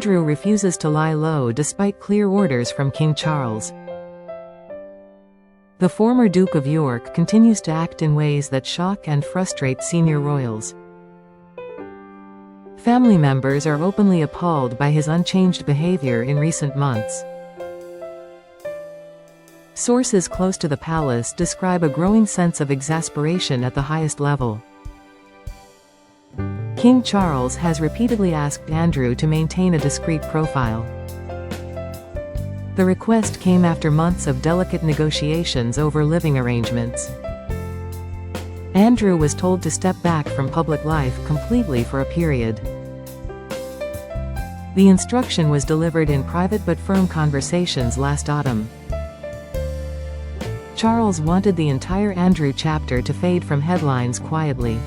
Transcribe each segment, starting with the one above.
Andrew refuses to lie low despite clear orders from King Charles. The former Duke of York continues to act in ways that shock and frustrate senior royals. Family members are openly appalled by his unchanged behavior in recent months. Sources close to the palace describe a growing sense of exasperation at the highest level. King Charles has repeatedly asked Andrew to maintain a discreet profile. The request came after months of delicate negotiations over living arrangements. Andrew was told to step back from public life completely for a period. The instruction was delivered in private but firm conversations last autumn. Charles wanted the entire Andrew chapter to fade from headlines quietly.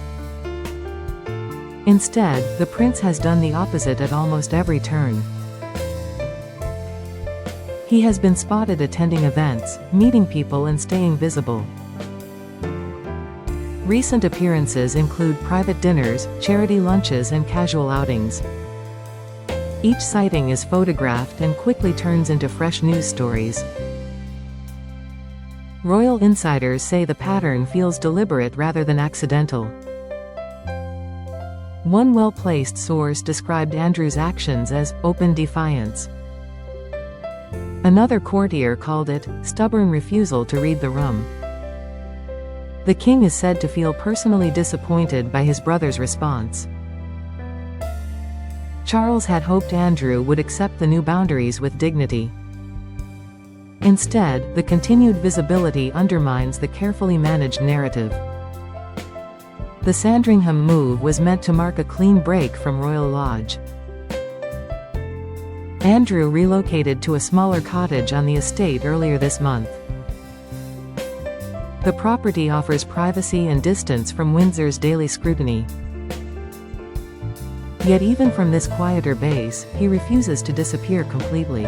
Instead, the prince has done the opposite at almost every turn. He has been spotted attending events, meeting people and staying visible. Recent appearances include private dinners, charity lunches and casual outings. Each sighting is photographed and quickly turns into fresh news stories. Royal insiders say the pattern feels deliberate rather than accidental. One well-placed source described Andrew's actions as open defiance. Another courtier called it stubborn refusal to read the room. The king is said to feel personally disappointed by his brother's response. Charles had hoped Andrew would accept the new boundaries with dignity. Instead, the continued visibility undermines the carefully managed narrative. The Sandringham move was meant to mark a clean break from Royal Lodge. Andrew relocated to a smaller cottage on the estate earlier this month. The property offers privacy and distance from Windsor's daily scrutiny. Yet even from this quieter base, he refuses to disappear completely.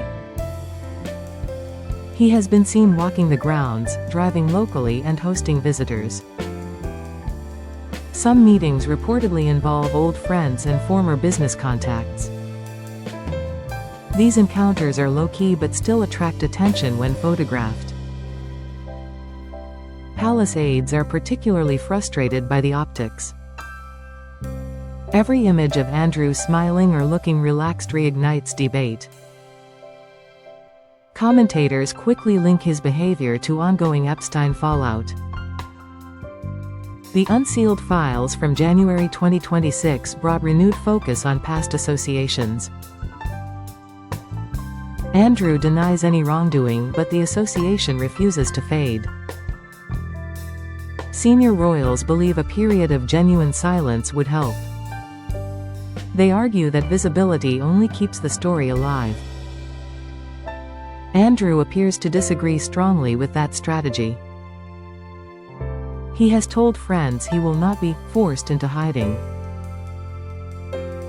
He has been seen walking the grounds, driving locally and hosting visitors. Some meetings reportedly involve old friends and former business contacts. These encounters are low-key but still attract attention when photographed. Palace aides are particularly frustrated by the optics. Every image of Andrew smiling or looking relaxed reignites debate. Commentators quickly link his behavior to ongoing Epstein fallout. The unsealed files from January 2026 brought renewed focus on past associations. Andrew denies any wrongdoing, but the association refuses to fade. Senior royals believe a period of genuine silence would help. They argue that visibility only keeps the story alive. Andrew appears to disagree strongly with that strategy. He has told friends he will not be forced into hiding.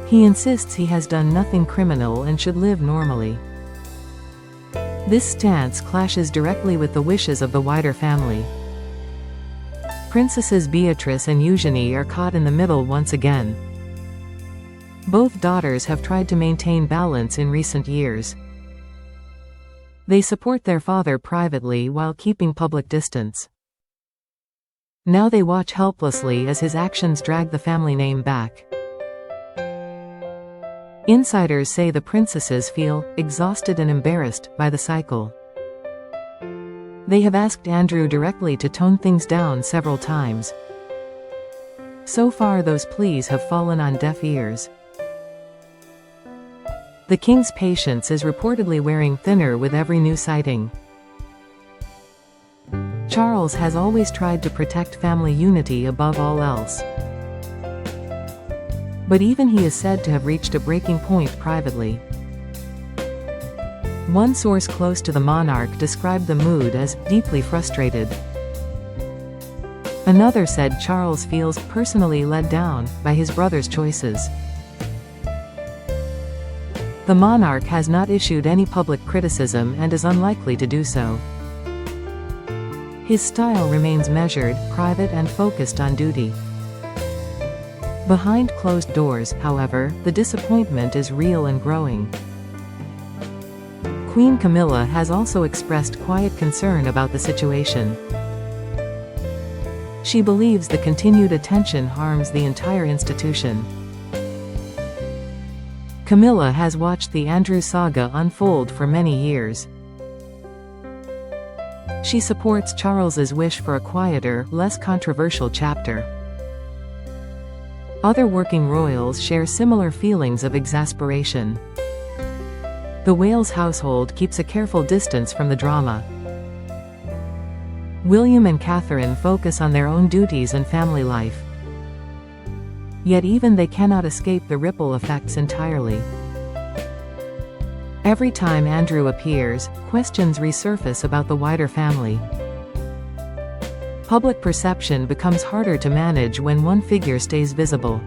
He insists he has done nothing criminal and should live normally. This stance clashes directly with the wishes of the wider family. Princesses Beatrice and Eugenie are caught in the middle once again. Both daughters have tried to maintain balance in recent years. They support their father privately while keeping public distance. Now they watch helplessly as his actions drag the family name back. Insiders say the princesses feel exhausted and embarrassed by the cycle. They have asked Andrew directly to tone things down several times. So far, those pleas have fallen on deaf ears. The king's patience is reportedly wearing thinner with every new sighting. Charles has always tried to protect family unity above all else. But even he is said to have reached a breaking point privately. One source close to the monarch described the mood as deeply frustrated. Another said Charles feels personally let down by his brother's choices. The monarch has not issued any public criticism and is unlikely to do so. His style remains measured, private and focused on duty. Behind closed doors, however, the disappointment is real and growing. Queen Camilla has also expressed quiet concern about the situation. She believes the continued attention harms the entire institution. Camilla has watched the Andrew saga unfold for many years. She supports Charles's wish for a quieter, less controversial chapter. Other working royals share similar feelings of exasperation. The Wales household keeps a careful distance from the drama. William and Catherine focus on their own duties and family life. Yet even they cannot escape the ripple effects entirely. Every time Andrew appears, questions resurface about the wider family. Public perception becomes harder to manage when one figure stays visible.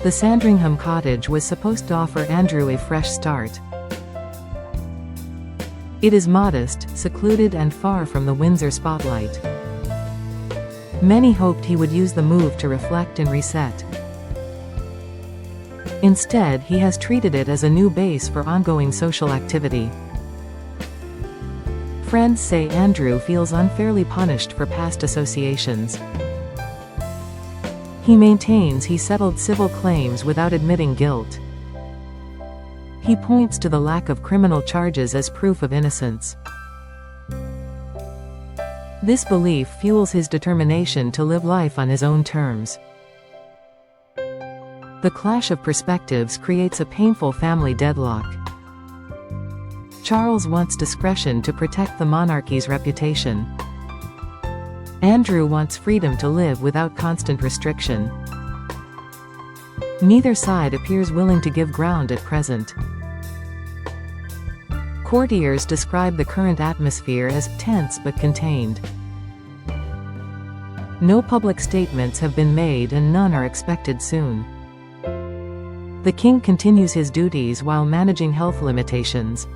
The Sandringham cottage was supposed to offer Andrew a fresh start. It is modest, secluded and far from the Windsor spotlight. Many hoped he would use the move to reflect and reset. Instead, he has treated it as a new base for ongoing social activity. Friends say Andrew feels unfairly punished for past associations. He maintains he settled civil claims without admitting guilt. He points to the lack of criminal charges as proof of innocence. This belief fuels his determination to live life on his own terms. The clash of perspectives creates a painful family deadlock. Charles wants discretion to protect the monarchy's reputation. Andrew wants freedom to live without constant restriction. Neither side appears willing to give ground at present. Courtiers describe the current atmosphere as tense but contained. No public statements have been made and none are expected soon. The king continues his duties while managing health limitations.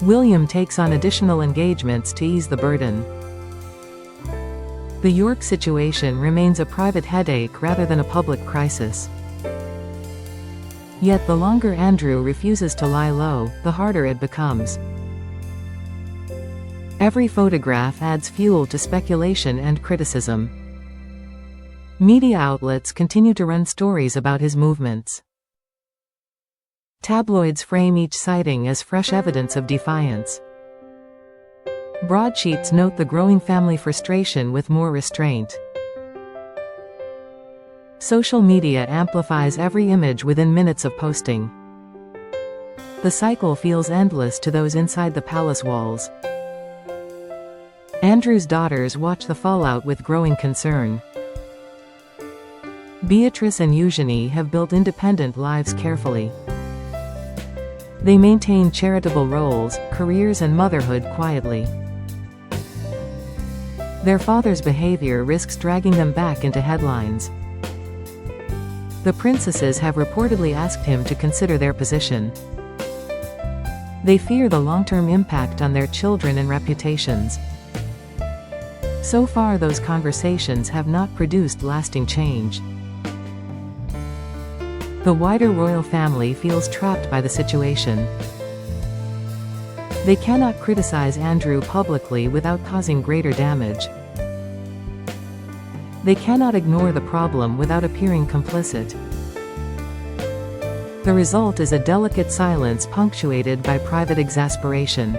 William takes on additional engagements to ease the burden. The York situation remains a private headache rather than a public crisis. Yet the longer Andrew refuses to lie low, the harder it becomes. Every photograph adds fuel to speculation and criticism. Media outlets continue to run stories about his movements. Tabloids frame each sighting as fresh evidence of defiance. Broadsheets note the growing family frustration with more restraint. Social media amplifies every image within minutes of posting. The cycle feels endless to those inside the palace walls. Andrew's daughters watch the fallout with growing concern. Beatrice and Eugenie have built independent lives carefully. They maintain charitable roles, careers and motherhood quietly. Their father's behavior risks dragging them back into headlines. The princesses have reportedly asked him to consider their position. They fear the long-term impact on their children and reputations. So far, those conversations have not produced lasting change. The wider royal family feels trapped by the situation. They cannot criticize Andrew publicly without causing greater damage. They cannot ignore the problem without appearing complicit. The result is a delicate silence punctuated by private exasperation.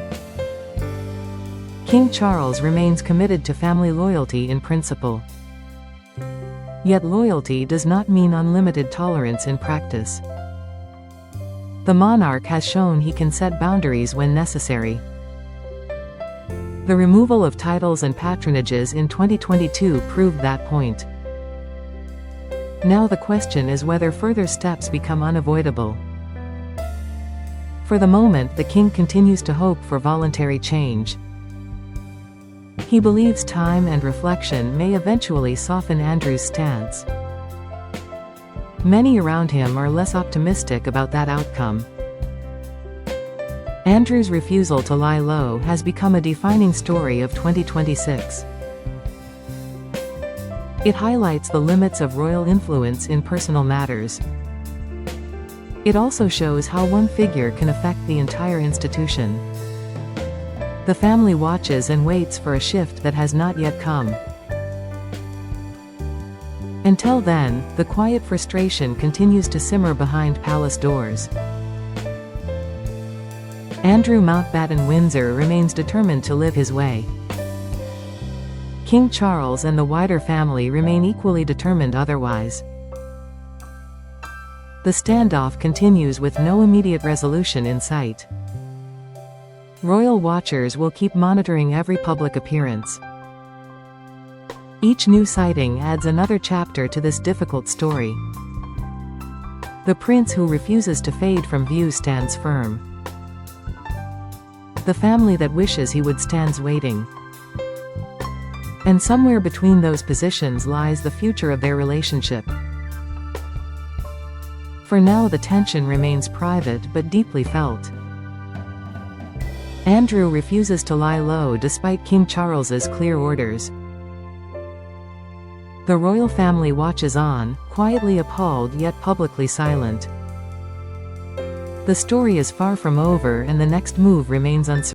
King Charles remains committed to family loyalty in principle. Yet loyalty does not mean unlimited tolerance in practice. The monarch has shown he can set boundaries when necessary. The removal of titles and patronages in 2022 proved that point. Now the question is whether further steps become unavoidable. For the moment, the king continues to hope for voluntary change. He believes time and reflection may eventually soften Andrew's stance. Many around him are less optimistic about that outcome. Andrew's refusal to lie low has become a defining story of 2026. It highlights the limits of royal influence in personal matters. It also shows how one figure can affect the entire institution. The family watches and waits for a shift that has not yet come. Until then, the quiet frustration continues to simmer behind palace doors. Andrew Mountbatten Windsor remains determined to live his way. King Charles and the wider family remain equally determined otherwise. The standoff continues with no immediate resolution in sight. Royal watchers will keep monitoring every public appearance. Each new sighting adds another chapter to this difficult story. The prince who refuses to fade from view stands firm. The family that wishes he would stands waiting. And somewhere between those positions lies the future of their relationship. For now, the tension remains private but deeply felt. Andrew refuses to lie low despite King Charles's clear orders. The royal family watches on, quietly appalled yet publicly silent. The story is far from over and the next move remains uncertain.